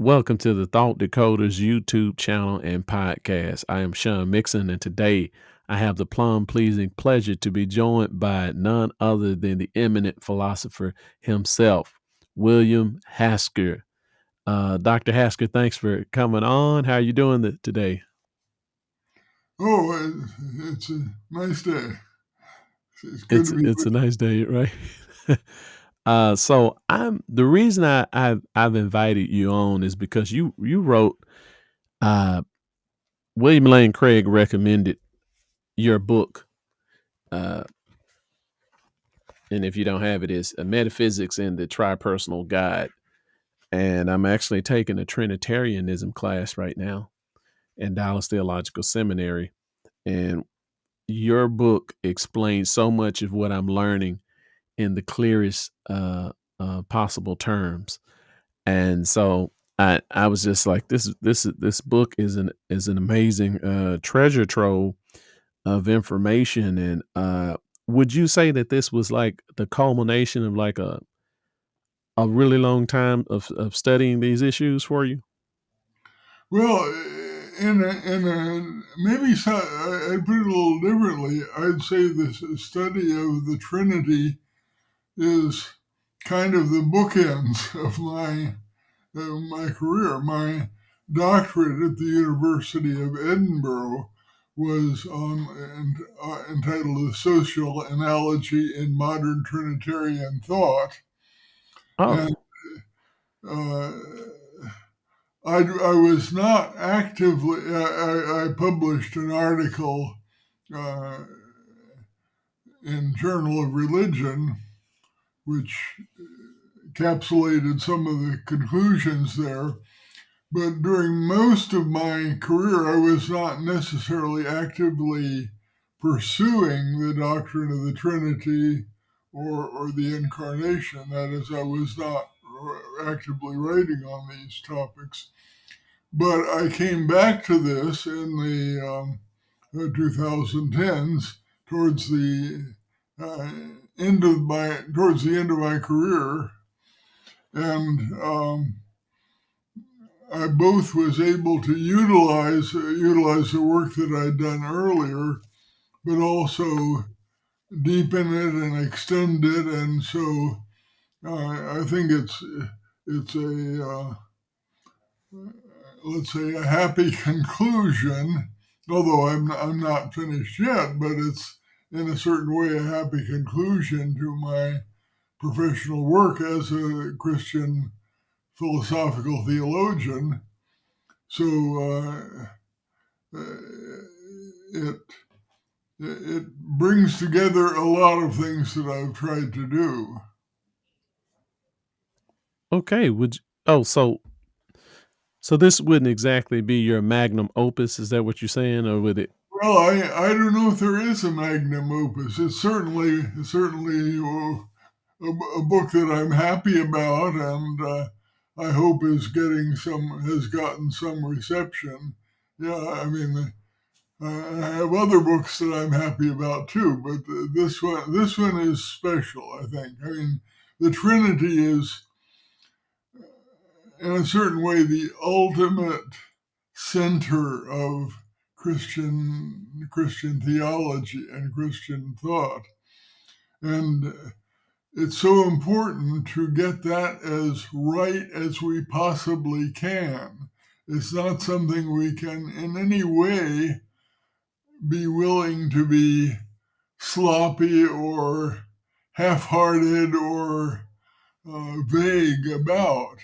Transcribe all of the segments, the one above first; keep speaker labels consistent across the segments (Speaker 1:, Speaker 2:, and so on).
Speaker 1: Welcome to the Thought Decoders YouTube channel and podcast. I am Sean Mixon, and today I have the plum pleasing pleasure to be joined by none other than the eminent philosopher himself, William Hasker. Dr. Hasker, thanks for coming on. How are you doing today?
Speaker 2: Oh, it's a nice day. It's good
Speaker 1: It's
Speaker 2: to be
Speaker 1: it's
Speaker 2: with
Speaker 1: a nice day, right? So I'm the reason I've invited you on is because you wrote uh William Lane Craig recommended your book, uh, and if you don't have it, it's Metaphysics and the Tripersonal Guide. And I'm actually taking a Trinitarianism class right now in Dallas Theological Seminary. And your book explains so much of what I'm learning in the clearest possible terms. And so I was just like, this book is an amazing treasure trove of information. And would you say that this was like the culmination of like a really long time of studying these issues for you?
Speaker 2: Well, maybe I'd put it a little differently. I'd say this study of the Trinity is kind of the bookends of my career. My doctorate at the University of Edinburgh was entitled "The Social Analogy in Modern Trinitarian Thought,"
Speaker 1: Oh,
Speaker 2: and uh, I was not actively. I published an article uh, in Journal of Religion, which encapsulated some of the conclusions there. But during most of my career, I was not necessarily actively pursuing the doctrine of the Trinity or the Incarnation. That is, I was not actively writing on these topics. But I came back to this in the 2010s towards the uh, towards the end of my career, and I both was able to utilize the work that I'd done earlier, but also deepen it and extend it, and so I think it's a let's say a happy conclusion. Although I'm not finished yet, but it's in a certain way a happy conclusion to my professional work as a Christian philosophical theologian. So it it brings together a lot of things that I've tried to do.
Speaker 1: okay. So this wouldn't exactly be your magnum opus. Is that what you're saying, or would it?
Speaker 2: Well, I don't know if there is a magnum opus. It's certainly a book that I'm happy about, and I hope has gotten some reception. Yeah, I mean, I have other books that I'm happy about too, but this one is special. I think. I mean, the Trinity is, in a certain way, the ultimate center of Christian theology and Christian thought, and it's so important to get that as right as we possibly can. It's not something we can in any way be willing to be sloppy or half hearted or vague about.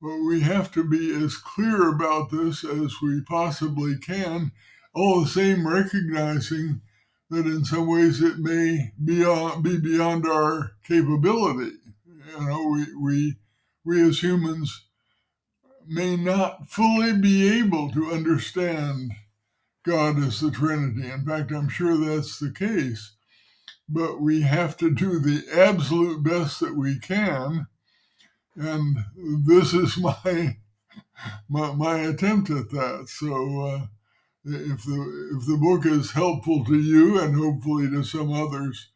Speaker 2: But we have to be as clear about this as we possibly can, all the same recognizing that in some ways it may be beyond our capability. You know, we as humans may not fully be able to understand God as the Trinity. In fact, I'm sure that's the case. But we have to do the absolute best that we can. And this is my attempt at that. So if the book is helpful to you and hopefully to some others,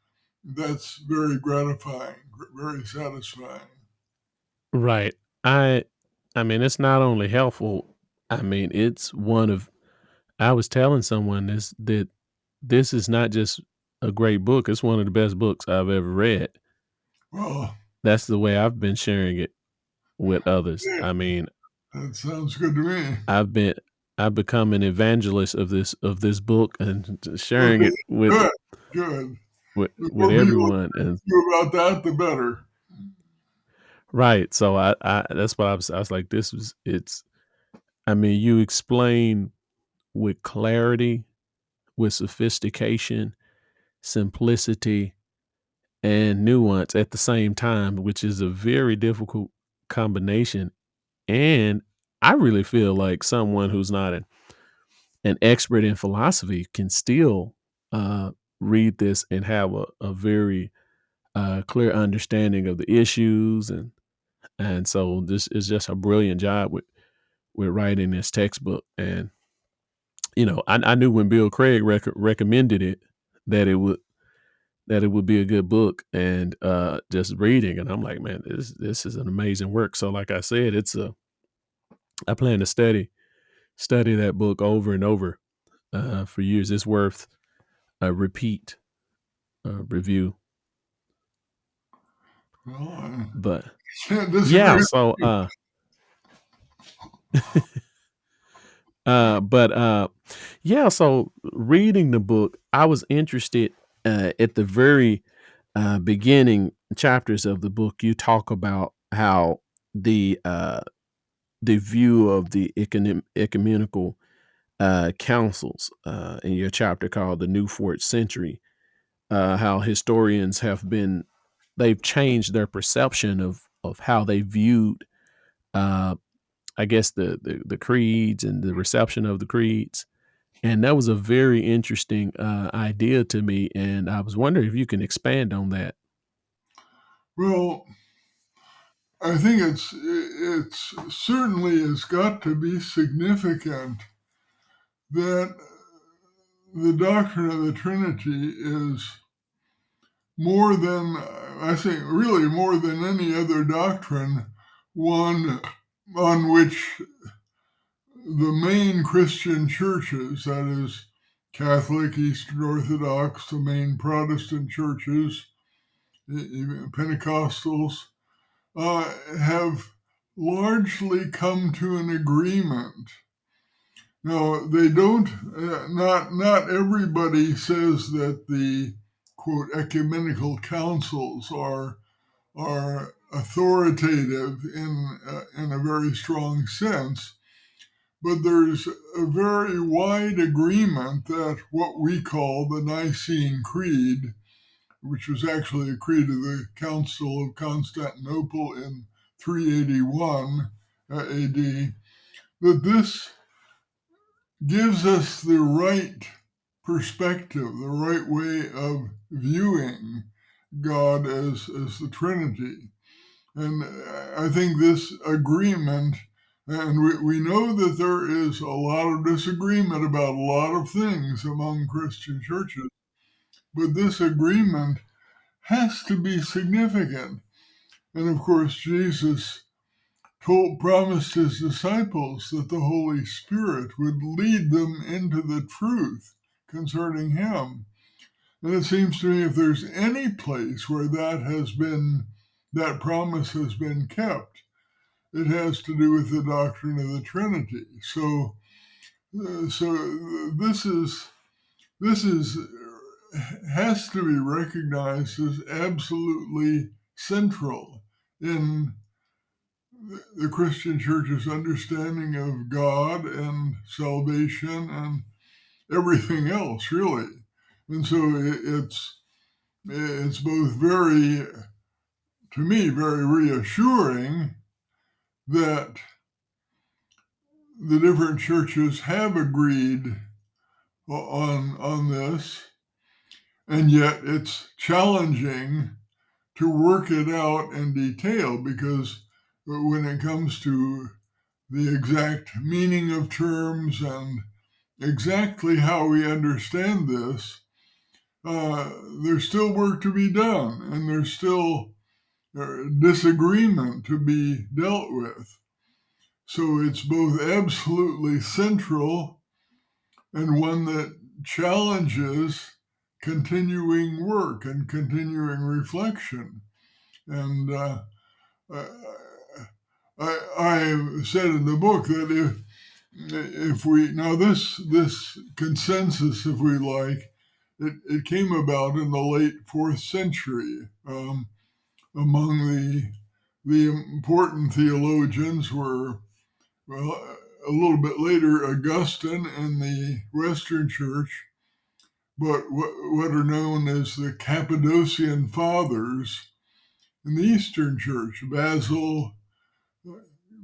Speaker 2: that's very gratifying, very satisfying.
Speaker 1: Right. I I mean, it's not only helpful. I mean, it's one of. I was telling someone this that this is not just a great book. It's one of the best books I've ever read.
Speaker 2: Well,
Speaker 1: That's the way I've been sharing it with others.
Speaker 2: yeah,
Speaker 1: I mean,
Speaker 2: that sounds good to me.
Speaker 1: I've been I've become an evangelist of this book and sharing
Speaker 2: Okay,
Speaker 1: it
Speaker 2: good, good. The
Speaker 1: with
Speaker 2: more people
Speaker 1: everyone. And
Speaker 2: know about that, the better.
Speaker 1: right, so I that's what I was like. This was it's. I mean, you explain with clarity, with sophistication, simplicity, and nuance at the same time, which is a very difficult combination. And I really feel like someone who's not an expert in philosophy can still uh, read this and have a very clear understanding of the issues. And so this is just a brilliant job with writing this textbook. And I knew when Bill Craig recommended it that it would that it would be a good book. And just reading, and I'm like, man, this is an amazing work. So like I said, I plan to study that book over and over for years. It's worth a repeat review.
Speaker 2: Well, I
Speaker 1: But
Speaker 2: can't
Speaker 1: yeah,
Speaker 2: disagree.
Speaker 1: so but yeah, so reading the book, I was interested at the very beginning chapters of the book. You talk about how the view of the ecumenical councils in your chapter called the New Fourth Century, how historians they've changed their perception of how they viewed, uh, I guess, the creeds and the reception of the creeds. And that was a very interesting idea to me. And I was wondering if you can expand on that.
Speaker 2: Well, I think it's certainly has got to be significant that the doctrine of the Trinity is more than, I think, really more than any other doctrine, one on which the main Christian churches, that is, Catholic, Eastern Orthodox, the main Protestant churches, even Pentecostals, have largely come to an agreement. Now, they don't, not everybody says that the quote ecumenical councils are authoritative in a very strong sense, but there's a very wide agreement that what we call the Nicene Creed, which was actually a creed of the Council of Constantinople in 381 AD, that this gives us the right perspective, the right way of viewing God as the Trinity. And I think this agreement, and we know that there is a lot of disagreement about a lot of things among Christian churches, but this agreement has to be significant. And of course, Jesus promised his disciples that the Holy Spirit would lead them into the truth concerning him. And it seems to me if there's any place where that promise has been kept, it has to do with the doctrine of the Trinity. So this is has to be recognized as absolutely central in the Christian church's understanding of God and salvation and everything else, really. And so it's both very, to me, very reassuring that the different churches have agreed on this, and yet it's challenging to work it out in detail because when it comes to the exact meaning of terms and exactly how we understand this, there's still work to be done, and there's still disagreement to be dealt with. So it's both absolutely central and one that challenges continuing work and continuing reflection. And I said in the book that if we now this consensus, if we like, it came about in the late 4th century. Among the important theologians were, well, a little bit later, Augustine in the Western Church, but what are known as the Cappadocian Fathers in the Eastern Church: Basil,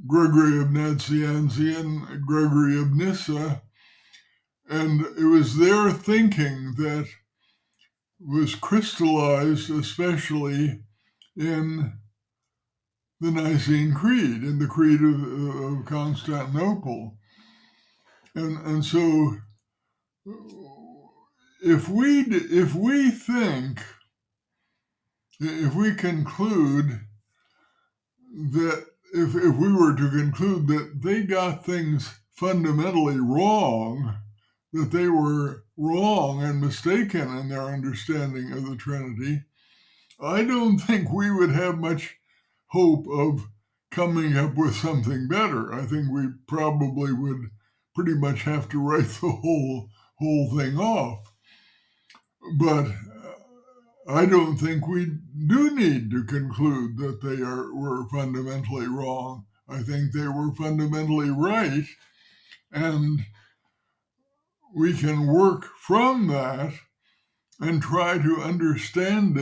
Speaker 2: Gregory of Nazianzen, Gregory of Nyssa. And it was their thinking that was crystallized especially in the Nicene Creed, in the Creed of Constantinople. And so if we conclude that if we were to conclude that they got things fundamentally wrong, that they were wrong and mistaken in their understanding of the Trinity, I don't think we would have much hope of coming up with something better. I think we probably would pretty much have to write the whole thing off. But I don't think we do need to conclude that they were fundamentally wrong. I think they were fundamentally right, and we can work from that and try to understand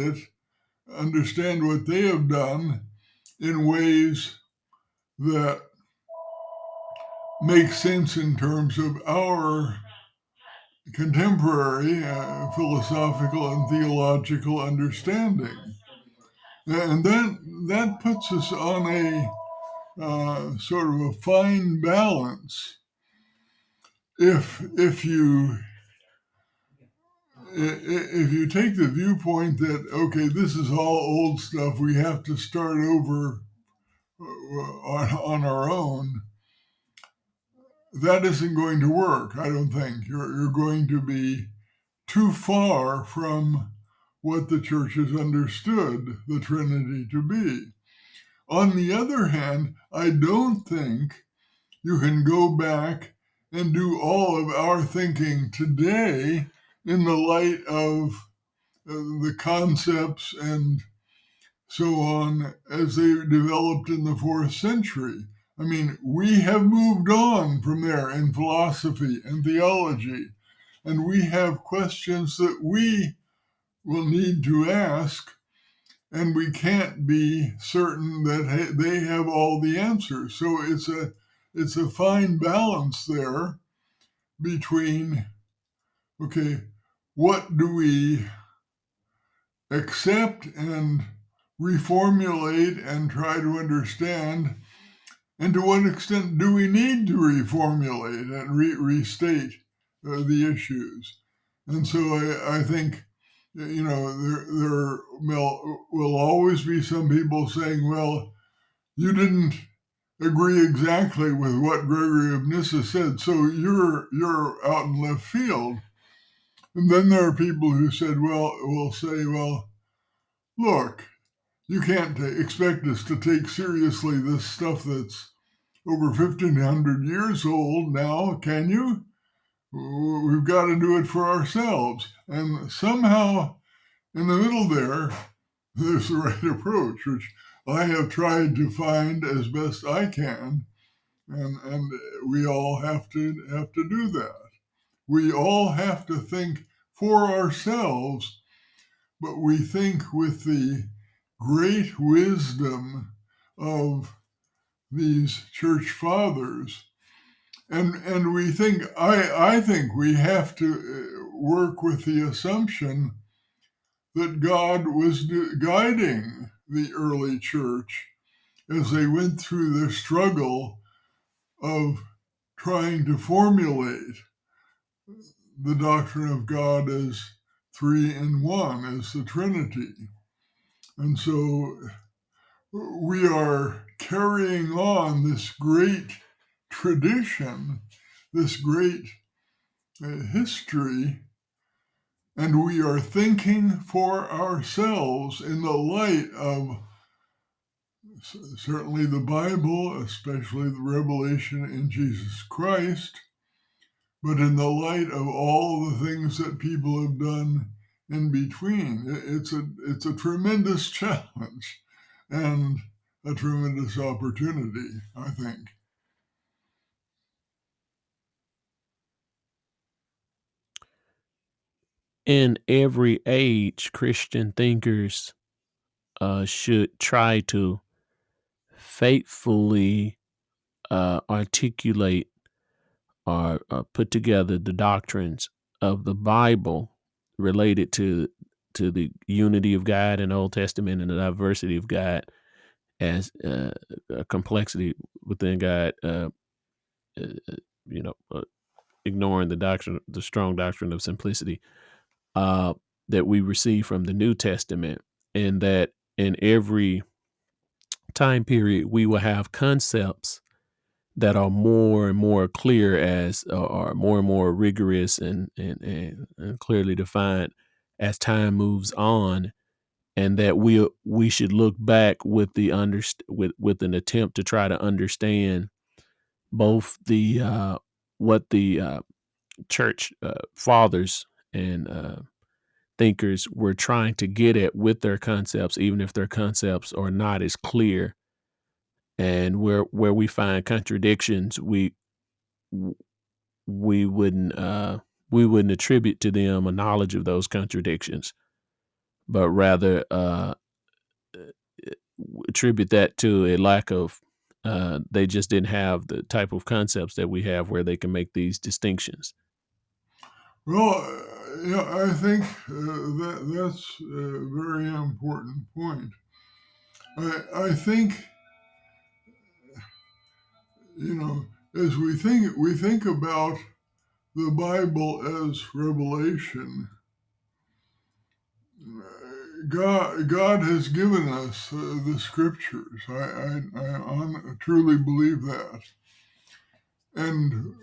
Speaker 2: what they have done in ways that make sense in terms of our contemporary philosophical and theological understanding. And that puts us on a sort of a fine balance. If you take the viewpoint that, okay, this is all old stuff, we have to start over on our own, that isn't going to work, I don't think. You're going to be too far from what the church has understood the Trinity to be. On the other hand, I don't think you can go back and do all of our thinking today in the light of the concepts and so on as they developed in the 4th century. I mean, we have moved on from there in philosophy and theology, and we have questions that we will need to ask, and we can't be certain that they have all the answers. So it's a fine balance there between, okay, what do we accept and reformulate and try to understand, and to what extent do we need to reformulate and restate the issues? And so I think, there will always be some people saying, well, you didn't agree exactly with what Gregory of Nyssa said, so you're out in left field. And then there are people who will say, well, look, you can't expect us to take seriously this stuff that's over 1,500 years old now, can you? We've got to do it for ourselves. And somehow in the middle there's the right approach, which I have tried to find as best I can. And we all have to do that. We all have to think for ourselves, but we think with the great wisdom of these church fathers. And we think, I think we have to work with the assumption that God was guiding the early church as they went through their struggle of trying to formulate the doctrine of God as three in one, as the Trinity. And so we are carrying on this great tradition, this great history, and we are thinking for ourselves in the light of certainly the Bible, especially the revelation in Jesus Christ, but in the light of all the things that people have done in between. It's a tremendous challenge and a tremendous opportunity, I think.
Speaker 1: In every age, Christian thinkers should try to faithfully articulate or put together the doctrines of the Bible related to the unity of God in the Old Testament and the diversity of God as a complexity within God. Uh, you know, ignoring the doctrine, the strong doctrine of simplicity that we receive from the New Testament, and that in every time period we will have concepts that are more and more clear as are more and more rigorous and clearly defined as time moves on, and that we should look back with the with an attempt to try to understand both the what the church fathers and thinkers were trying to get at with their concepts, even if their concepts are not as clear, and where we find contradictions, we wouldn't we wouldn't attribute to them a knowledge of those contradictions, but rather attribute that to a lack of they just didn't have the type of concepts that we have where they can make these distinctions.
Speaker 2: Well, I think that's a very important point. I think, as we think about the Bible as revelation, God has given us the scriptures. I truly believe that, and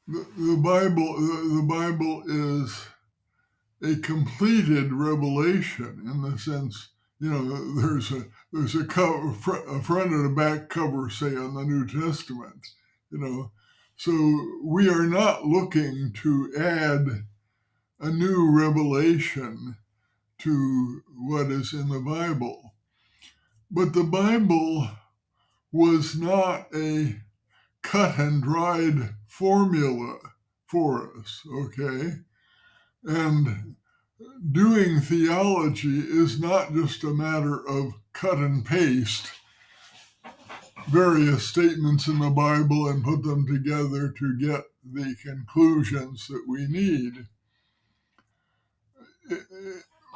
Speaker 2: the Bible is a completed revelation in the sense, there's a cover, a front and a back cover, say, on the New Testament, so we are not looking to add a new revelation to what is in the Bible. But the Bible was not a cut and dried formula for us, okay? And doing theology is not just a matter of cut and paste various statements in the Bible and put them together to get the conclusions that we need.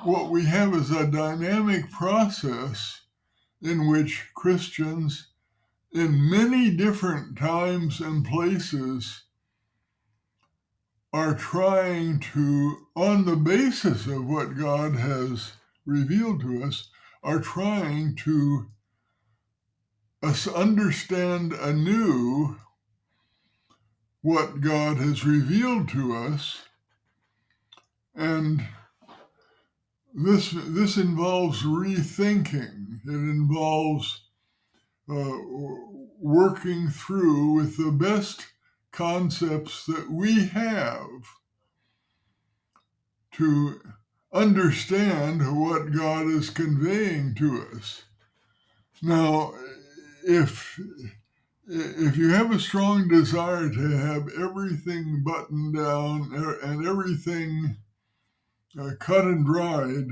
Speaker 2: What we have is a dynamic process in which Christians in many different times and places are trying to, on the basis of what God has revealed to us, are trying to understand anew what God has revealed to us. And this involves rethinking. It involves working through with the best concepts that we have to understand what God is conveying to us. Now, if you have a strong desire to have everything buttoned down and everything cut and dried,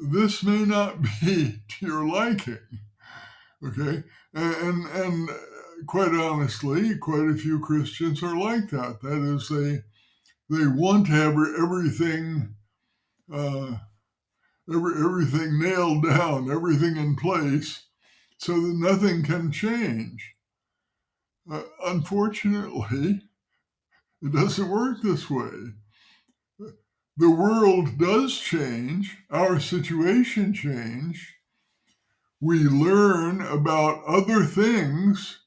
Speaker 2: this may not be to your liking. Okay, and quite honestly, quite a few Christians are like that. That is, they want to have everything everything nailed down, everything in place, so that nothing can change. Unfortunately, it doesn't work this way. The world does change, our situation change, we learn about other things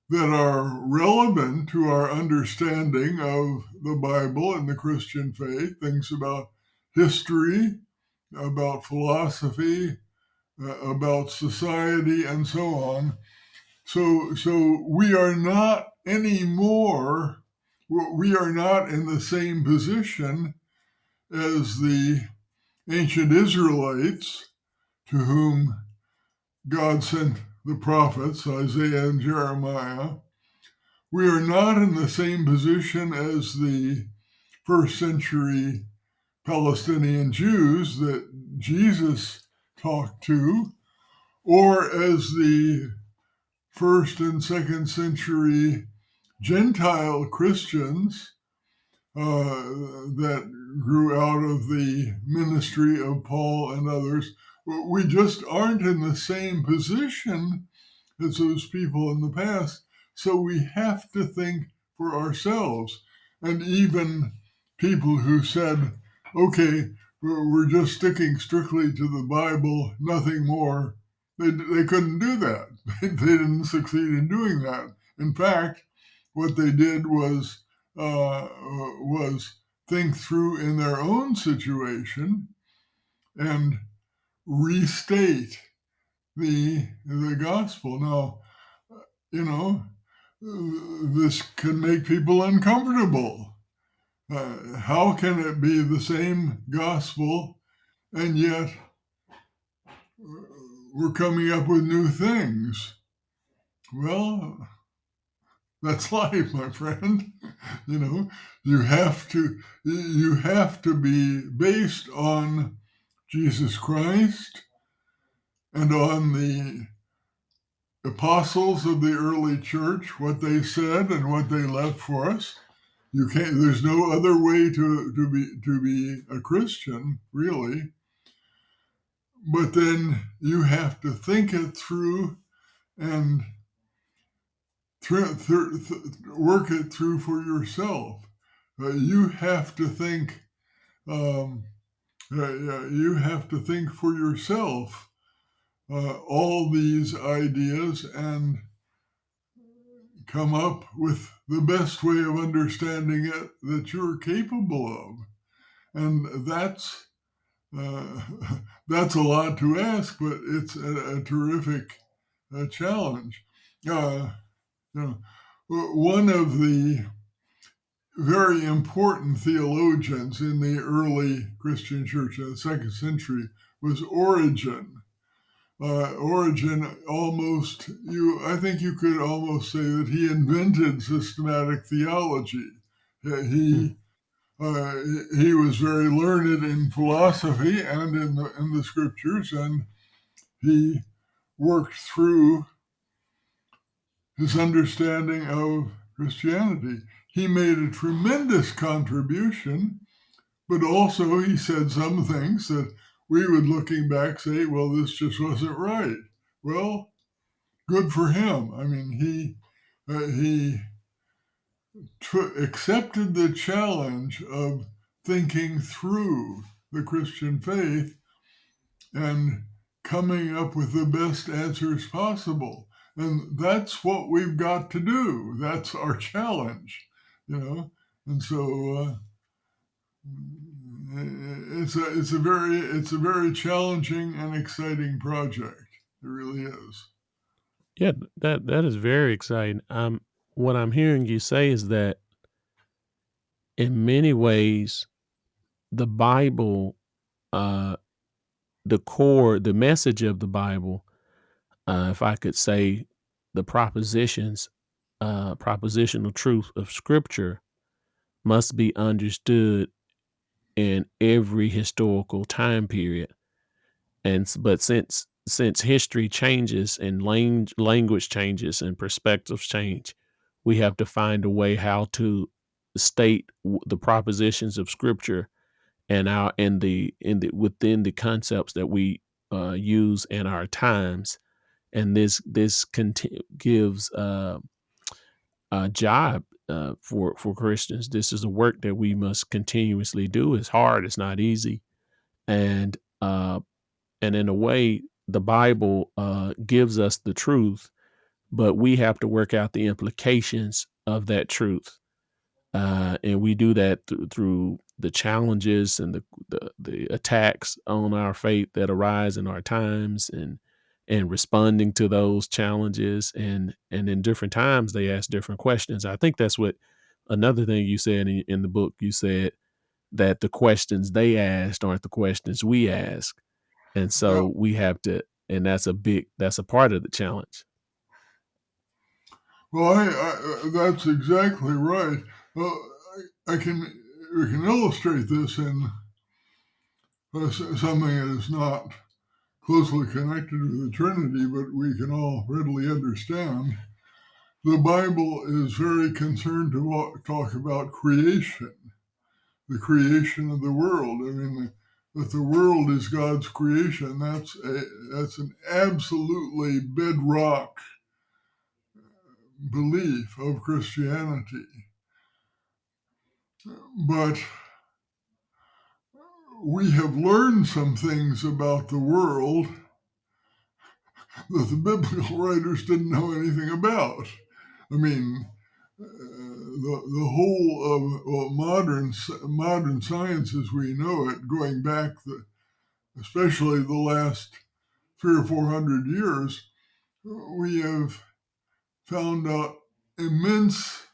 Speaker 2: that are relevant to our understanding of the Bible and the Christian faith, things about history, about philosophy, about society, and so on. So we are not anymore, we are not in the same position as the ancient Israelites to whom God sent the prophets, Isaiah and Jeremiah. We are not in the same position as the first century Palestinian Jews that Jesus talked to, or as the first and second century Gentile Christians that grew out of the ministry of Paul and others. We just aren't in the same position as those people in the past. So we have to think for ourselves. And even people who said, okay, we're just sticking strictly to the Bible, nothing more, they couldn't do that. They didn't succeed in doing that. In fact, what they did was think through in their own situation and restate the gospel. Now, you know, this can make people uncomfortable. How can it be the same gospel and yet we're coming up with new things? Well, that's life, my friend. You know, you have to be based on Jesus Christ and on the apostles of the early church, what they said and what they left for us. You can't. There's no other way to be a Christian, really. But then you have to think it through and work it through for yourself. You have to think. You have to think for yourself all these ideas and come up with the best way of understanding it that you're capable of. And uh, that's a lot to ask, but it's a terrific challenge. You know, one of the very important theologians in the early Christian church in the second century was Origen. Origen I think you could almost say that he invented systematic theology. He uh, he was very learned in philosophy and in the scriptures, and he worked through his understanding of Christianity. He made a tremendous contribution, but also he said some things that we would, looking back, say, well, this just wasn't right. Well, good for him. I mean, he accepted the challenge of thinking through the Christian faith and coming up with the best answers possible. And that's what we've got to do. That's our challenge, you know. And so it's a very challenging and exciting project. It really is.
Speaker 1: Yeah, that is very exciting. What I'm hearing you say is that in many ways, the Bible, uh, the message of the Bible, if I could say, the propositional truth of Scripture must be understood in every historical time period. But since history changes and language changes and perspectives change, we have to find a way how to state the propositions of Scripture and our in the within the concepts that we use in our times. And gives a job for Christians. This is a work that we must continuously do. It's hard. It's not easy, and in a way. the Bible gives us the truth, but we have to work out the implications of that truth. And we do that through the challenges and the attacks on our faith that arise in our times, and responding to those challenges, and in different times they ask different questions. I think that's what another thing you said in the book. You said that the questions they asked aren't the questions we ask, and
Speaker 2: Yeah.
Speaker 1: so we have to, and that's a part of the challenge.
Speaker 2: Well, that's exactly right. Well, we can illustrate this in something that is not closely connected to the Trinity, but we can all readily understand. The Bible is very concerned to talk about creation, the creation of the world. I mean, that the world is God's creation, that's an absolutely bedrock belief of Christianity. But we have learned some things about the world that the biblical writers didn't know anything about. I mean, the whole of modern science as we know it, going back especially the last 300 or 400 years, we have found out immense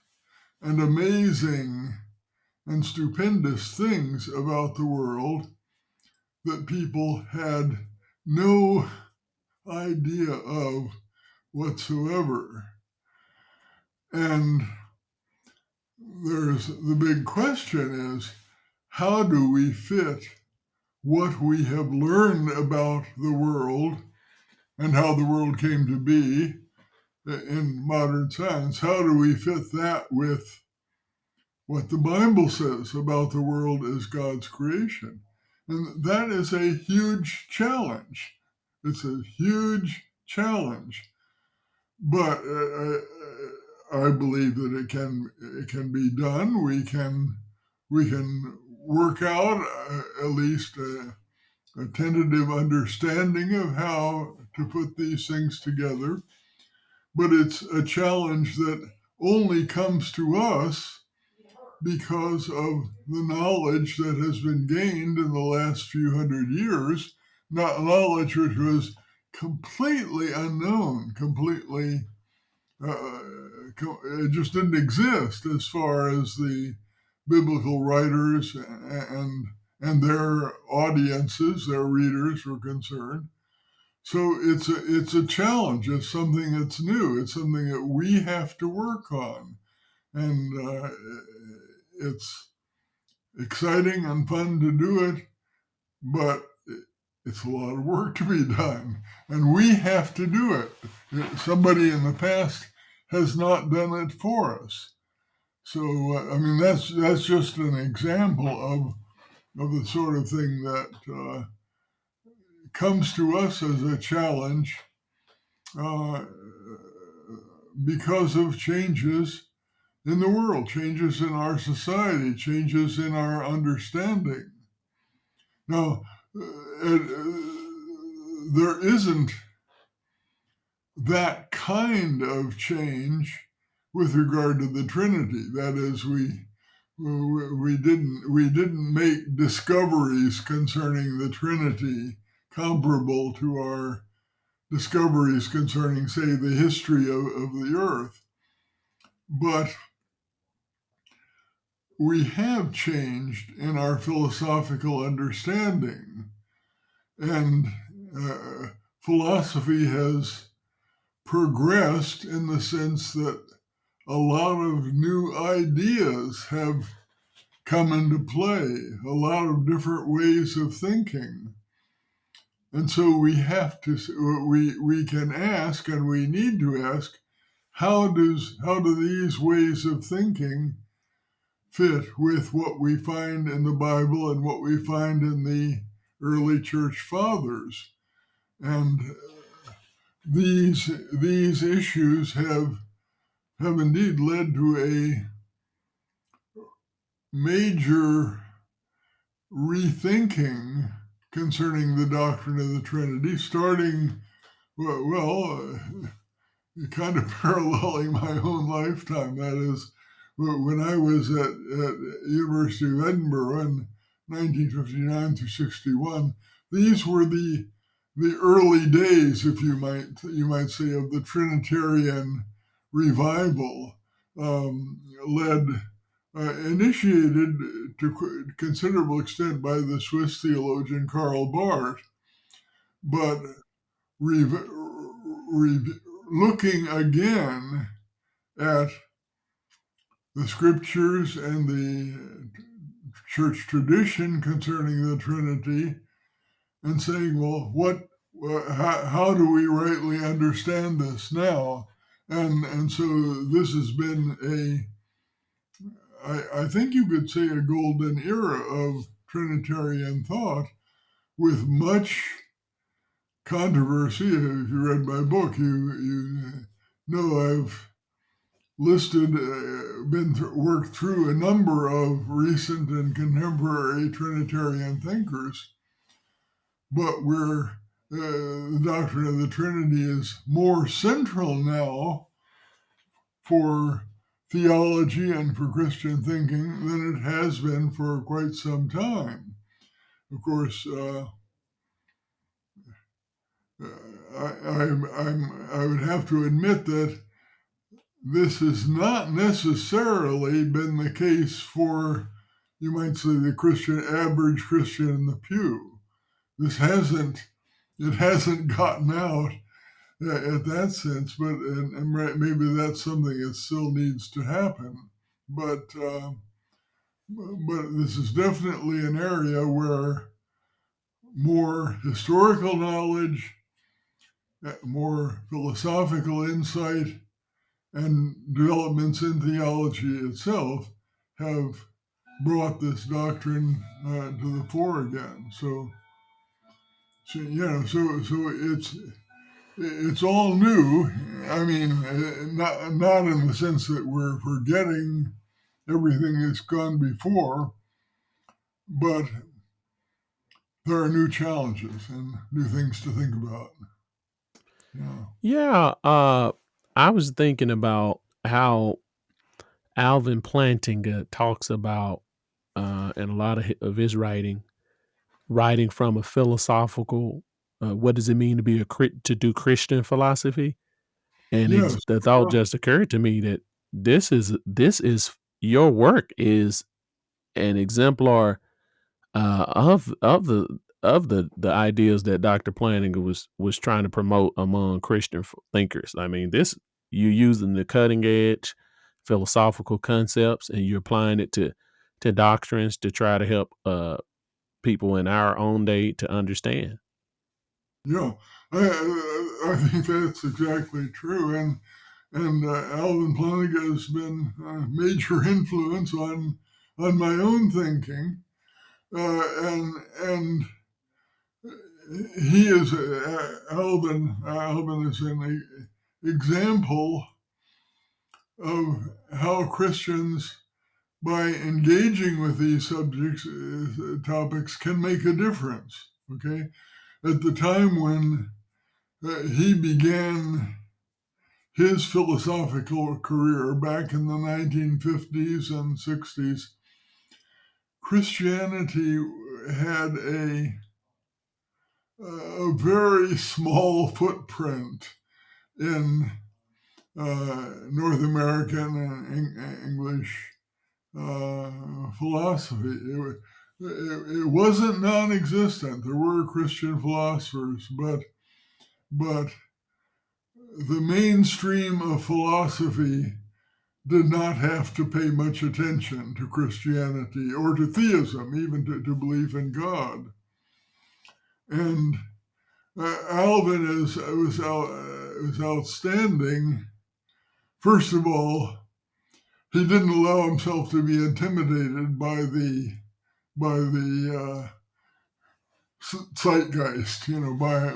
Speaker 2: and amazing and stupendous things about the world that people had no idea of whatsoever. And the big question is, how do we fit what we have learned about the world and how the world came to be in modern science? How do we fit that with what the Bible says about the world as God's creation? And that is a huge challenge. It's a huge challenge. But I believe that it can be done. We can work out at least a tentative understanding of how to put these things together. But it's a challenge that only comes to us because of the knowledge that has been gained in the last few hundred years, not knowledge which was completely unknown, completely it just didn't exist as far as the biblical writers and their audiences, their readers were concerned. So it's a challenge. It's something that's new. It's something that we have to work on, and it's exciting and fun to do it, but it's a lot of work to be done, and we have to do it. Somebody in the past has not done it for us. So I mean, that's just an example of the sort of thing that comes to us as a challenge uh, because of changes in the world, changes in our society, changes in our understanding. Now, there isn't that kind of change with regard to the Trinity. That is, we didn't make discoveries concerning the Trinity comparable to our discoveries concerning, say, the history of the earth. But we have changed in our philosophical understanding, and philosophy has progressed in the sense that a lot of new ideas have come into play, a lot of different ways of thinking. And so we have to, we can ask, and we need to ask, how do these ways of thinking fit with what we find in the Bible and what we find in the early church fathers? And these issues have indeed led to a major rethinking concerning the doctrine of the Trinity, starting, kind of paralleling my own lifetime. That is, when I was at University of Edinburgh in 1959 to 61, these were the early days, if you might say, of the Trinitarian revival, led initiated to considerable extent by the Swiss theologian Karl Barth, but looking again at the scriptures and the church tradition concerning the Trinity and saying, well, how do we rightly understand this now? And so this has been I think you could say, a golden era of Trinitarian thought, with much controversy. If you read my book, you know I've listed, worked through a number of recent and contemporary Trinitarian thinkers, but where the doctrine of the Trinity is more central now for theology and for Christian thinking than it has been for quite some time. Of course, I would have to admit that this has not necessarily been the case for, you might say, the average Christian in the pew. It hasn't gotten out at that sense, but and maybe that's something that still needs to happen. But this is definitely an area where more historical knowledge, more philosophical insight, and developments in theology itself have brought this doctrine to the fore again. So it's all new. I mean, not in the sense that we're forgetting everything that's gone before, but there are new challenges and new things to think about. Yeah.
Speaker 1: Yeah, I was thinking about how Alvin Plantinga talks about, in a lot of his writing from a philosophical, what does it mean to be to do Christian philosophy? And
Speaker 2: Yes.
Speaker 1: the thought just occurred to me that this is your work is an exemplar of the ideas that Dr. Plantinga was trying to promote among Christian thinkers. I mean, this you using the cutting edge philosophical concepts and you're applying it to doctrines to try to help people in our own day to understand.
Speaker 2: Yeah. I think that's exactly true. And Alvin Plantinga has been a major influence on my own thinking. And he is Alvin. Alvin is an example of how Christians, by engaging with these topics, can make a difference. Okay, at the time when he began his philosophical career back in the 1950s and 60s, Christianity had a very small footprint in North American and English philosophy. It wasn't non-existent. There were Christian philosophers, but the mainstream of philosophy did not have to pay much attention to Christianity or to theism, even to belief in God. And Alvin was outstanding. First of all, he didn't allow himself to be intimidated by the zeitgeist, by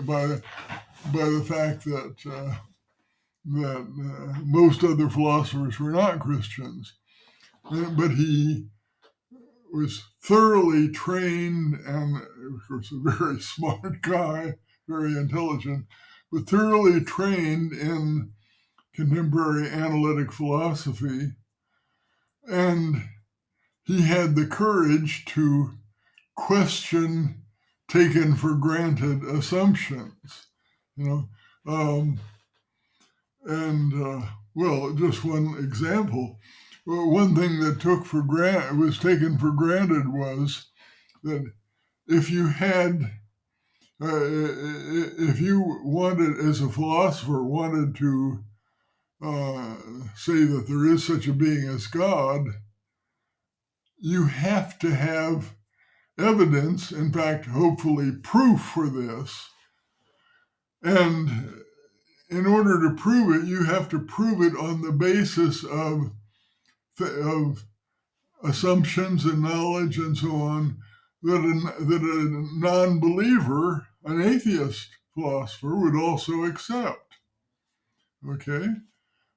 Speaker 2: the fact that most other philosophers were not Christians. But he was thoroughly trained and, of course, a very smart guy, very intelligent, but thoroughly trained in contemporary analytic philosophy. And he had the courage to question taken for granted assumptions, you know. Well, just one example. Well, one thing that was taken for granted was that if you had, if you wanted, as a philosopher, wanted to say that there is such a being as God, you have to have evidence, in fact, hopefully proof for this. And in order to prove it, you have to prove it on the basis of assumptions and knowledge and so on that a non-believer, an atheist philosopher, would also accept. Okay?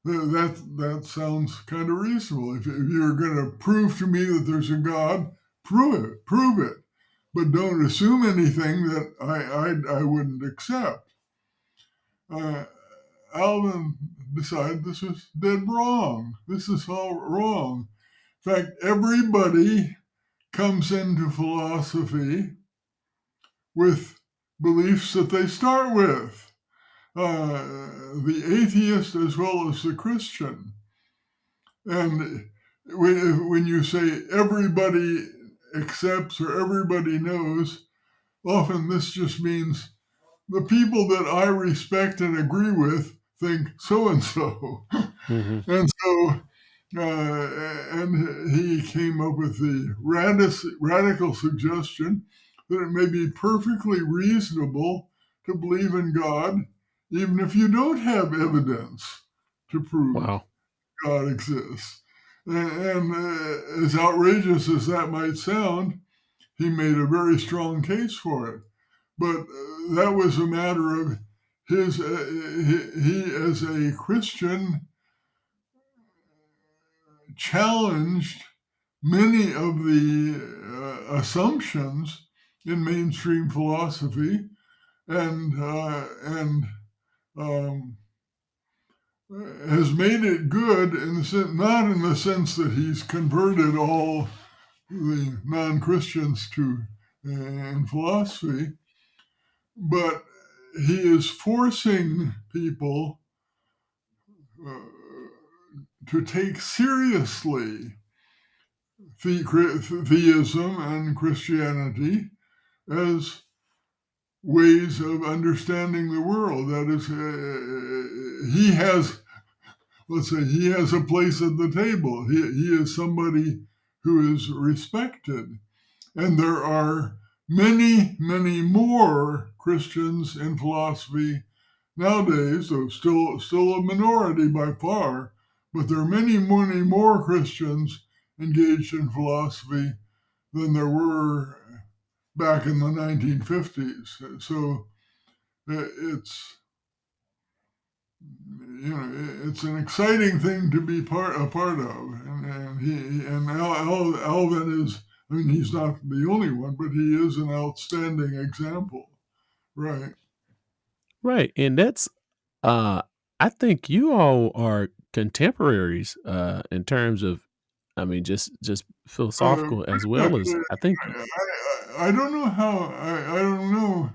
Speaker 2: That sounds kind of reasonable. If you're going to prove to me that there's a God, prove it. But don't assume anything that I wouldn't accept. Alvin decided this was dead wrong. This is all wrong. In fact, everybody comes into philosophy with beliefs that they start with. The atheist as well as the Christian. And when you say everybody accepts or everybody knows, often this just means the people that I respect and agree with think so and so. And so, and he came up with the radical suggestion that it may be perfectly reasonable to believe in God, even if you don't have evidence to prove God exists. And as outrageous as that might sound, he made a very strong case for it. But that was a matter of his, he as a Christian challenged many of the assumptions in mainstream philosophy and has made it good not in the sense that he's converted all the non-Christians to in philosophy, but he is forcing people to take seriously theism and Christianity as ways of understanding the world. That is, he has, let's say, he has a place at the table. He is somebody who is respected. And there are many, many more Christians in philosophy nowadays, though still a minority by far, but there are many, many more Christians engaged in philosophy than there were back in the 1950s. So it's it's an exciting thing to be a part of, and Alvin is. I mean, he's not the only one, but he is an outstanding example, right?
Speaker 1: Right, and that's I think you all are contemporaries in terms of, I mean, just philosophical as well as
Speaker 2: Actually,
Speaker 1: I think.
Speaker 2: I don't know how I don't know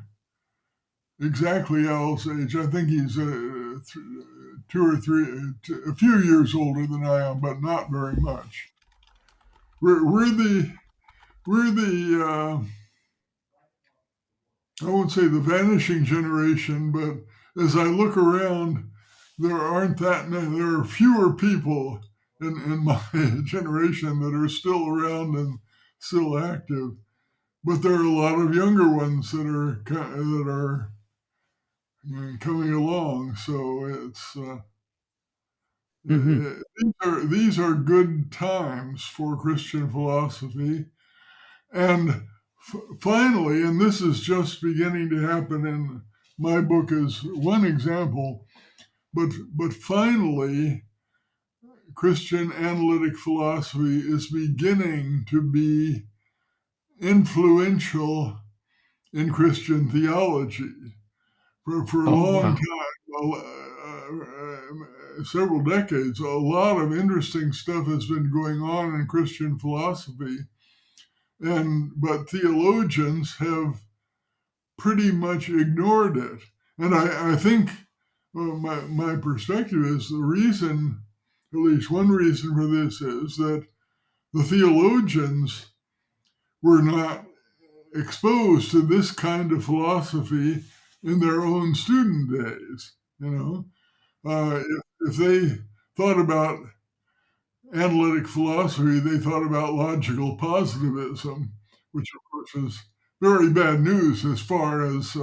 Speaker 2: exactly Al's age. I think he's two or three, a few years older than I am, but not very much. We're the I won't say the vanishing generation, but as I look around, there aren't that many. There are fewer people in my generation that are still around and still active, but there are a lot of younger ones that are coming along. So it's
Speaker 1: Mhm.
Speaker 2: these are good times for Christian philosophy. And finally, and this is just beginning to happen in my book as one example, but finally, Christian analytic philosophy is beginning to be influential in Christian theology. For a
Speaker 1: Oh
Speaker 2: long
Speaker 1: wow.
Speaker 2: time, several decades, a lot of interesting stuff has been going on in Christian philosophy, but theologians have pretty much ignored it. And I think my perspective is the reason, at least one reason for this, is that the theologians were not exposed to this kind of philosophy in their own student days. You know, if they thought about analytic philosophy, they thought about logical positivism, which of course is very bad news as far as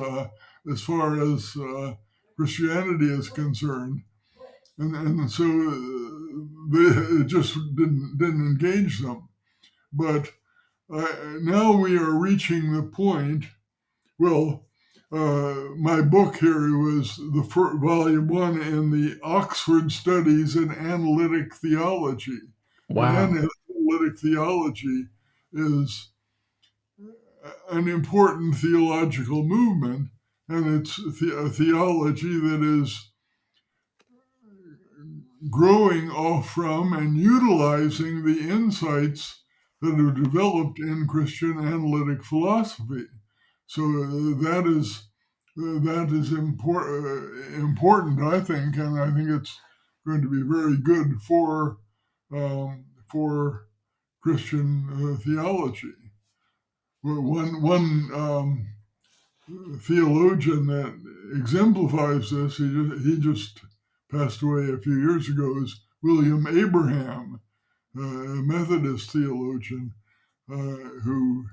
Speaker 2: Christianity is concerned, and so it just didn't engage them. But now we are reaching the point. Well, my book here was the volume one in the Oxford Studies in Analytic Theology. And
Speaker 1: Wow.
Speaker 2: analytic theology is an important theological movement, and it's a theology that is growing off from and utilizing the insights that are developed in Christian analytic philosophy. So that is important, I think, and I think it's going to be very good for Christian theology. One theologian that exemplifies this, he just passed away a few years ago, is William Abraham, a Methodist theologian who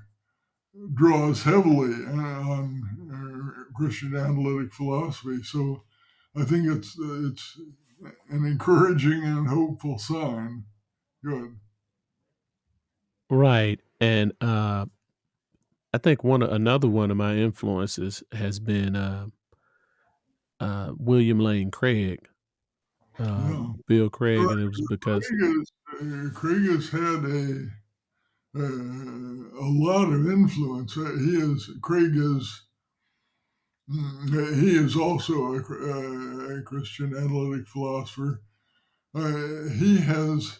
Speaker 2: draws heavily on Christian analytic philosophy. So I think it's an encouraging and hopeful sign. Good.
Speaker 1: Right. And I think another one of my influences has been William Lane Craig,
Speaker 2: Yeah.
Speaker 1: Bill Craig, and it was because
Speaker 2: Craig has had a lot of influence. He is also a Christian analytic philosopher. He has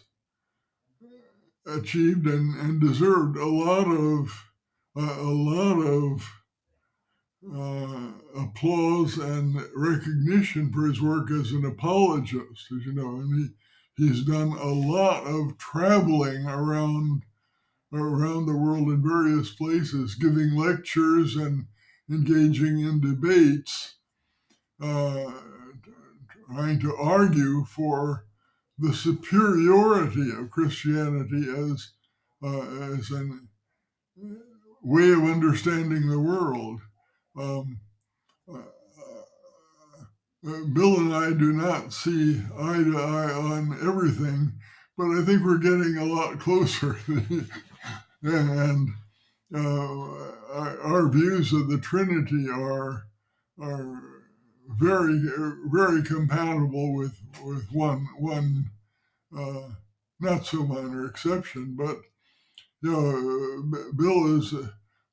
Speaker 2: achieved and deserved a lot of applause and recognition for his work as an apologist, as you know, and he's done a lot of traveling around the world in various places, giving lectures and engaging in debates, uh, trying to argue for the superiority of Christianity as an way of understanding the world. Um, uh, Bill and I do not see eye to eye on everything, but I think we're getting a lot closer. And our views of the Trinity are very very compatible with one uh, not so minor exception. But Bill is,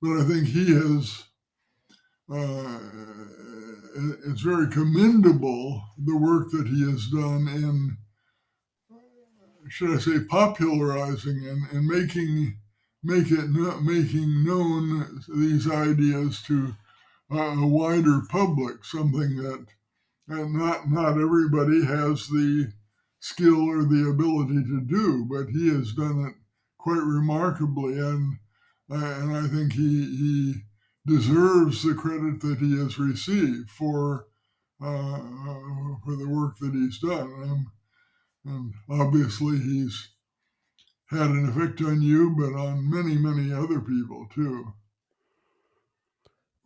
Speaker 2: but I think he is. Uh, it's very commendable the work that he has done in, should I say, popularizing and making known these ideas to a wider public. Something that not everybody has the skill or the ability to do, but he has done it quite remarkably, and I think he deserves the credit that he has received for the work that he's done. And obviously, he's had an effect on you, but on many, many other people too.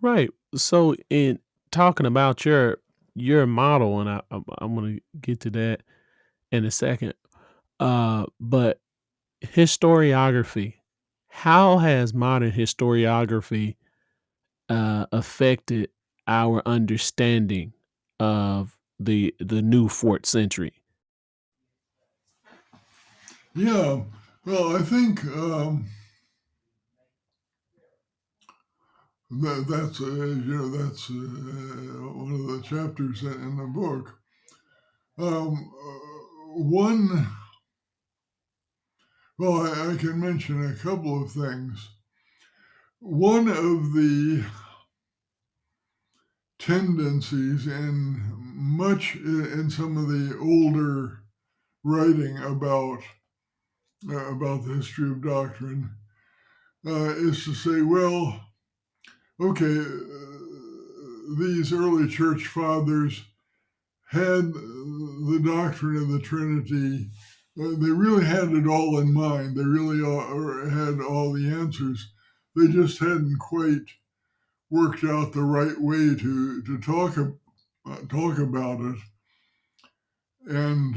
Speaker 1: right. So in talking about your model, and I'm going to get to that in a second. But historiography, how has modern historiography affected our understanding of the new fourth century?
Speaker 2: Yeah, well, I think That's one of the chapters in the book. One, well, I can mention a couple of things. One of the tendencies in some of the older writing about the history of doctrine is to say, well, okay, these early church fathers had the doctrine of the Trinity. They really had it all in mind. They really had all the answers. They just hadn't quite worked out the right way to talk about it. And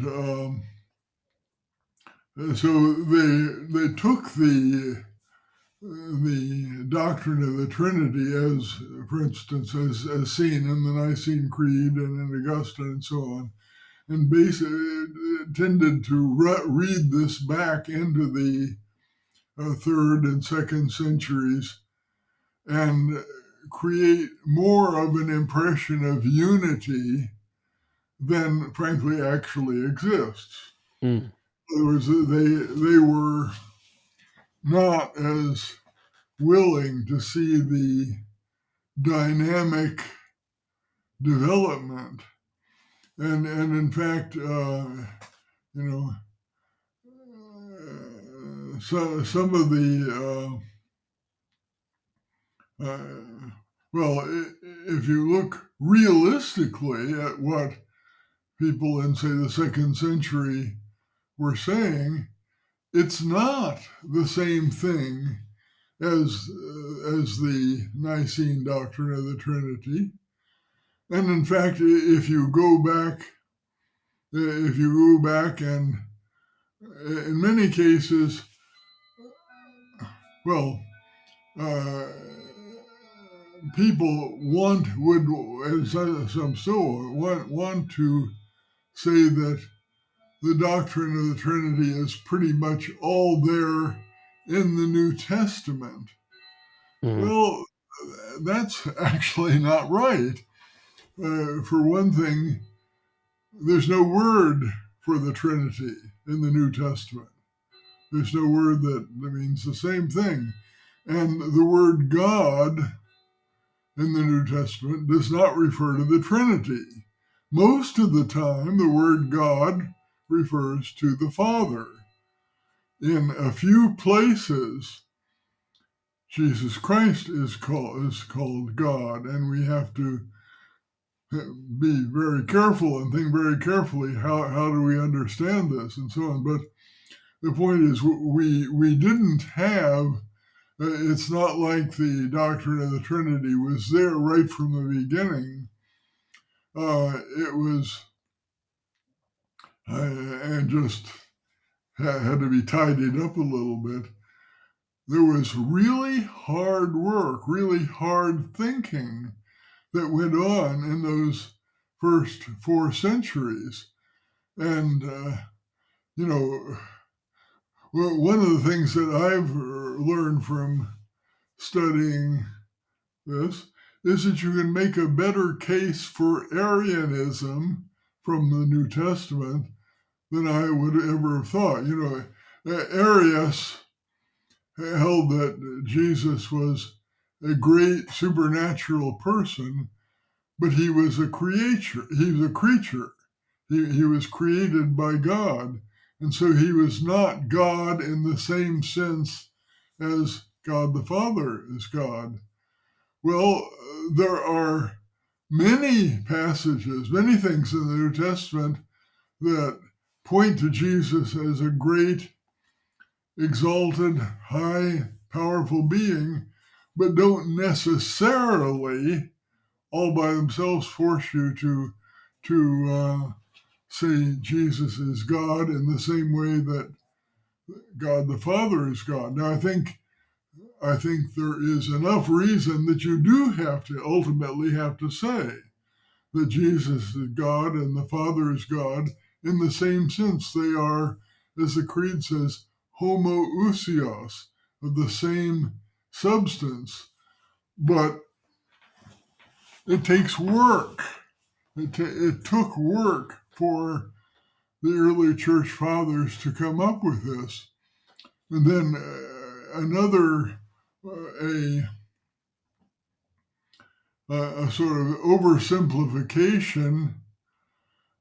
Speaker 2: so they took the doctrine of the Trinity as, for instance, as seen in the Nicene Creed and in Augustine and so on, and basically tended to read this back into the third and second centuries and create more of an impression of unity than frankly actually exists.
Speaker 1: Mm.
Speaker 2: In other words, they were not as willing to see the dynamic development, and in fact, so some of the well, if you look realistically at what people in, say, the second century were saying, it's not the same thing as the Nicene doctrine of the Trinity. And in fact, if you go back and in many cases, well, people and some still want to say that the doctrine of the Trinity is pretty much all there in the New Testament.
Speaker 1: Mm.
Speaker 2: Well, that's actually not right. For one thing, there's no word for the Trinity in the New Testament. There's no word that means the same thing. And the word God in the New Testament does not refer to the Trinity. Most of the time, the word God refers to the Father. In a few places, Jesus Christ is called God, and we have to be very careful and think very carefully how do we understand this and so on. But the point is, we didn't have. It's not like the doctrine of the Trinity was there right from the beginning. It was and just had to be tidied up a little bit. There was really hard work, really hard thinking that went on in those first 4 centuries. And, one of the things that I've learned from studying this is that you can make a better case for Arianism from the New Testament than I would ever have thought. Arius held that Jesus was a great supernatural person, but he was a creature. He was a creature. He was created by God. And so he was not God in the same sense as God the Father is God. Well, there are many passages, many things in the New Testament that point to Jesus as a great, exalted, high, powerful being, but don't necessarily all by themselves force you to say Jesus is God in the same way that God the Father is God. Now, I think there is enough reason that you do ultimately have to say that Jesus is God and the Father is God in the same sense. They are, as the Creed says, homoousios, of the same substance. but it takes work. It took work for the early church fathers to come up with this. And then another, a sort of oversimplification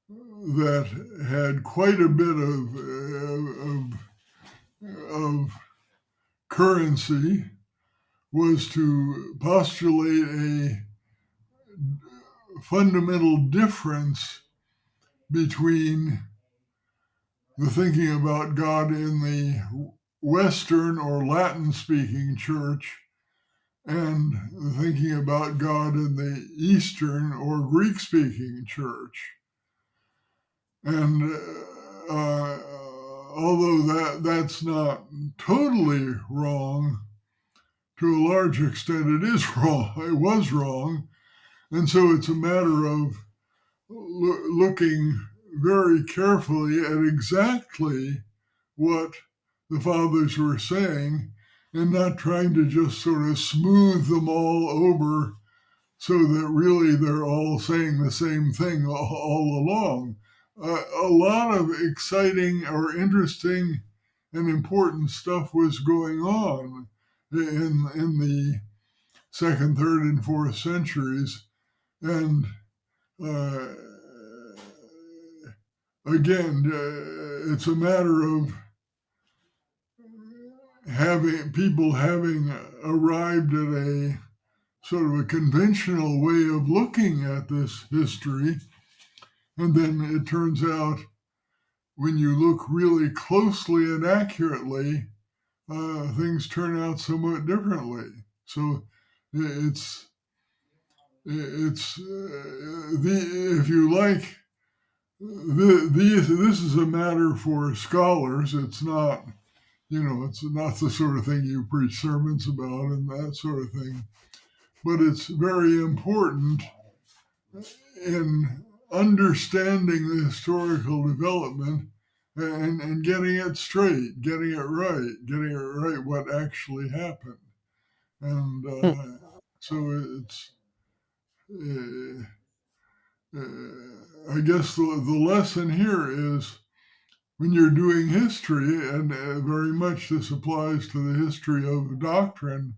Speaker 2: that had quite a bit of currency was to postulate a fundamental difference between the thinking about God in the Western or Latin speaking church and the thinking about God in the Eastern or Greek speaking church. And although that's not totally wrong, to a large extent it is wrong. It was wrong. And so it's a matter of looking very carefully at exactly what the fathers were saying and not trying to just sort of smooth them all over so that really they're all saying the same thing all along. A lot of exciting or interesting and important stuff was going on in the second, third, and fourth centuries. And uh, again, it's a matter of having arrived at a sort of a conventional way of looking at this history. And then it turns out when you look really closely and accurately, things turn out somewhat differently. So it's if you like, this is a matter for scholars. It's not, it's not the sort of thing you preach sermons about and that sort of thing. But it's very important in understanding the historical development and getting it straight, getting it right, what actually happened. And so it's, I guess the lesson here is when you're doing history, and very much this applies to the history of doctrine,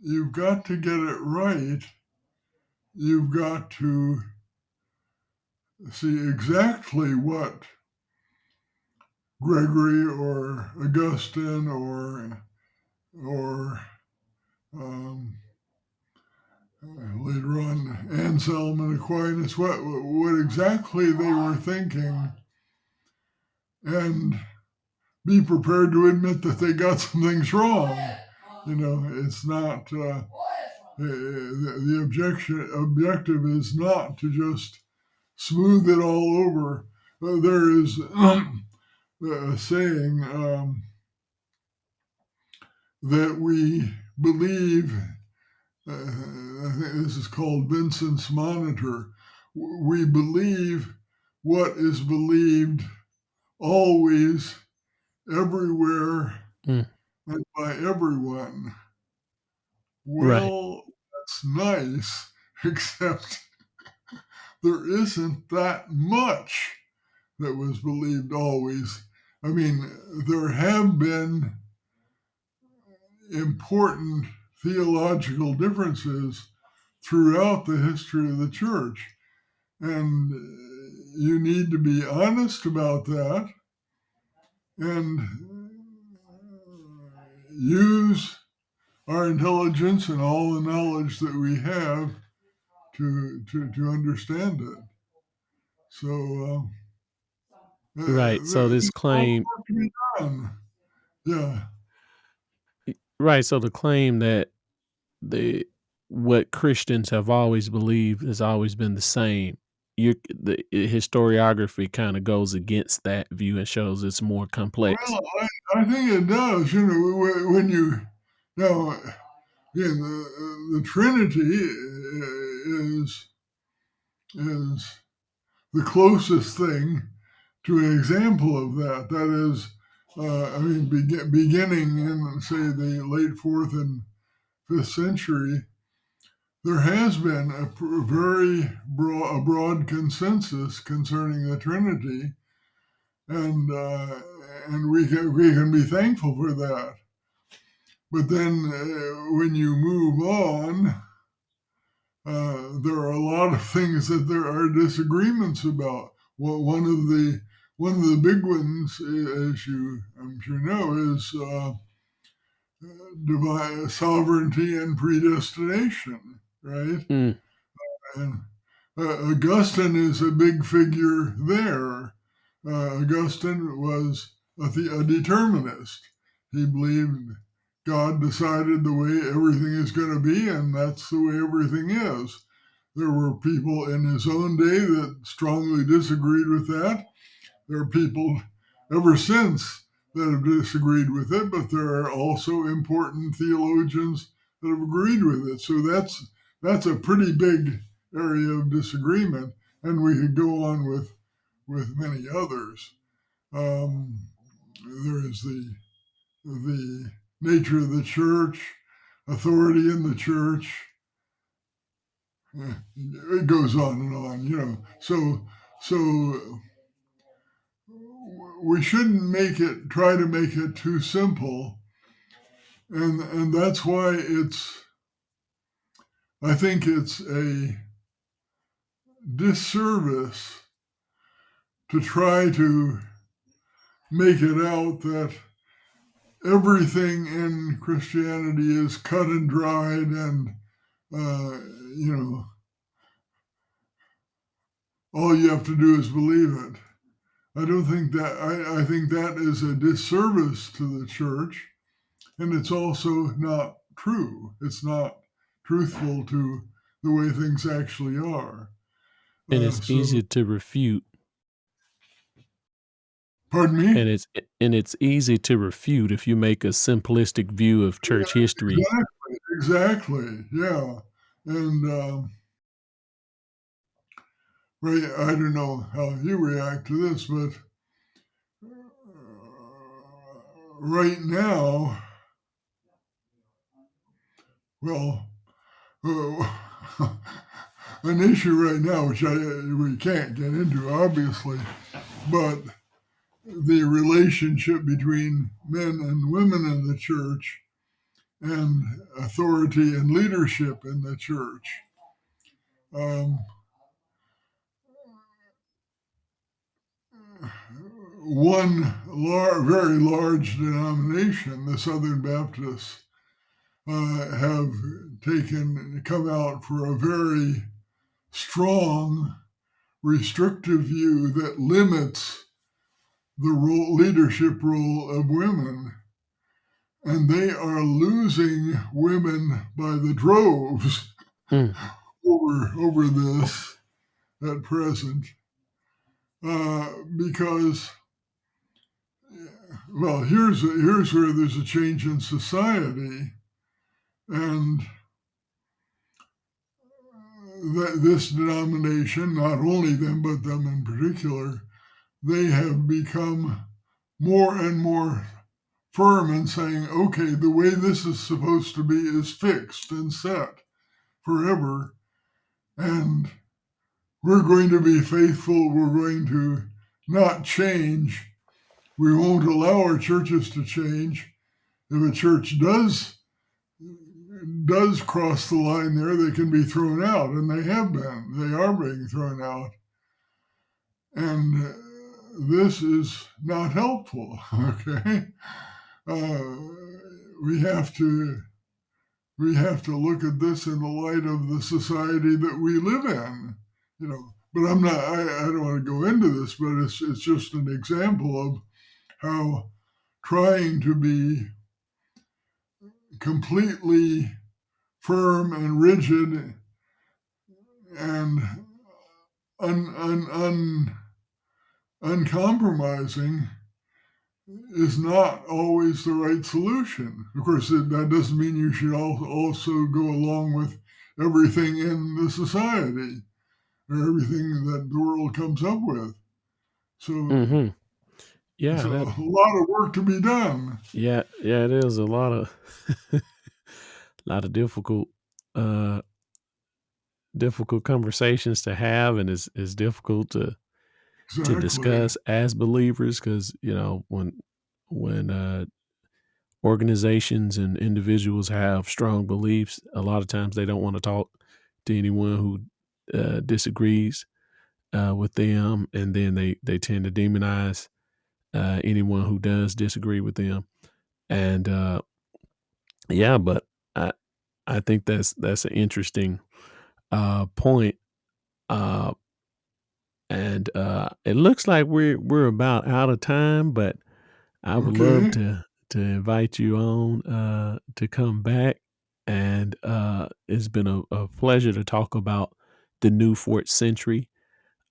Speaker 2: you've got to get it right. You've got to see exactly what Gregory or Augustine or later on Anselm and Aquinas, what exactly they were thinking, and be prepared to admit that they got some things wrong. It's not the objective is not to just smooth it all over. There is a saying that we believe. I think this is called Vincent's Monitor. We believe what is believed always, everywhere, and by everyone. Well,
Speaker 1: Right.
Speaker 2: that's nice, except there isn't that much that was believed always. I mean, there have been important theological differences throughout the history of the church. And you need to be honest about that and use our intelligence and all the knowledge that we have to understand it. So
Speaker 1: Right. So
Speaker 2: there's
Speaker 1: this
Speaker 2: all
Speaker 1: claim,
Speaker 2: work to be done. Yeah.
Speaker 1: right. So the claim that the what Christians have always believed has always been the same. The historiography kind of goes against that view and shows it's more complex.
Speaker 2: Well, I think it does. When you know, again, the Trinity is the closest thing to an example of that. That is, beginning in, say, the late fourth and 5th century, there has been a very broad consensus concerning the Trinity, and we can be thankful for that. But then when you move on, there are a lot of things that there are disagreements about. Well, one of the big ones, as I'm sure know, is divine sovereignty and predestination, right?
Speaker 1: Mm.
Speaker 2: And Augustine is a big figure there. Augustine was a determinist. He believed God decided the way everything is going to be, and that's the way everything is. There were people in his own day that strongly disagreed with that. There are people ever since that have disagreed with it, but there are also important theologians that have agreed with it. So that's a pretty big area of disagreement, and we could go on with many others. There is the nature of the church, authority in the church. It goes on and on, So we shouldn't try to make it too simple, and that's why I think it's a disservice to try to make it out that everything in Christianity is cut and dried, and all you have to do is believe it. I don't think that. I think that is a disservice to the church, and it's also not true. It's not truthful to the way things actually are.
Speaker 1: And it's
Speaker 2: So,
Speaker 1: easy to refute.
Speaker 2: pardon me?
Speaker 1: And it's easy to refute if you make a simplistic view of church history.
Speaker 2: Exactly. Yeah. And right, I don't know how you react to this, but right now, well, an issue right now, which we can't get into, obviously, but the relationship between men and women in the church and authority and leadership in the church. Um, One very large denomination, the Southern Baptists, have come out for a very strong, restrictive view that limits the leadership role of women. And they are losing women by the droves
Speaker 1: Mm.
Speaker 2: over this at present, because well, here's where there's a change in society, and that this denomination, not only them but them in particular, they have become more and more firm in saying, okay, the way this is supposed to be is fixed and set forever, and we're going to be faithful. We're going to not change. We won't allow our churches to change. If a church does cross the line there, they can be thrown out, and they have been. They are being thrown out, and this is not helpful. Okay, uh, we have to look at this in the light of the society that we live in. But I'm not. I don't want to go into this, but it's just an example of how trying to be completely firm and rigid and uncompromising is not always the right solution. Of course, that doesn't mean you should also go along with everything in the society or everything that the world comes up with. So,
Speaker 1: Mm-hmm. Yeah,
Speaker 2: a lot of work to be done.
Speaker 1: yeah, it is a lot of lot of uh, difficult conversations to have, and it's difficult to
Speaker 2: Exactly.
Speaker 1: discuss as believers because when organizations and individuals have strong beliefs, a lot of times they don't want to talk to anyone who disagrees with them, and then they tend to demonize anyone who does disagree with them. And yeah, but I I think that's an interesting point. Uh, and it looks like we're about out of time, but I would love
Speaker 2: Okay.
Speaker 1: to invite you on to come back. And it's been a pleasure to talk about the new fourth century,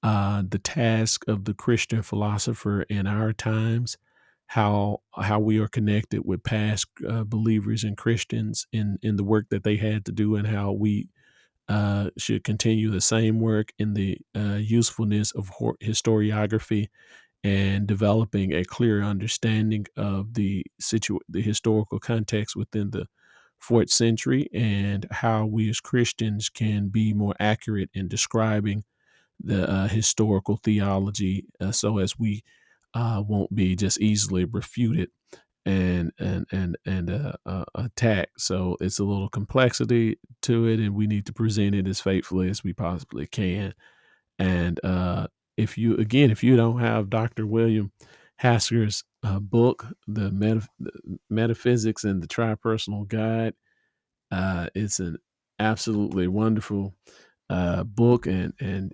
Speaker 1: the task of the Christian philosopher in our times, how we are connected with past believers and Christians in the work that they had to do, and how we should continue the same work in the usefulness of historiography and developing a clear understanding of the historical context within the fourth century, and how we as Christians can be more accurate in describing the historical theology, so as we won't be just easily refuted and attacked. So it's a little complexity to it, and we need to present it as faithfully as we possibly can. And if you don't have Dr. William Hasker's book, the Metaphysics and the Tripersonal Guide, it's an absolutely wonderful book, and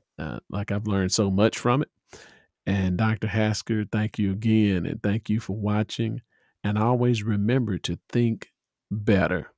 Speaker 1: like I've learned so much from it. And Dr. Hasker, thank you again, and thank you for watching. And always remember to think better.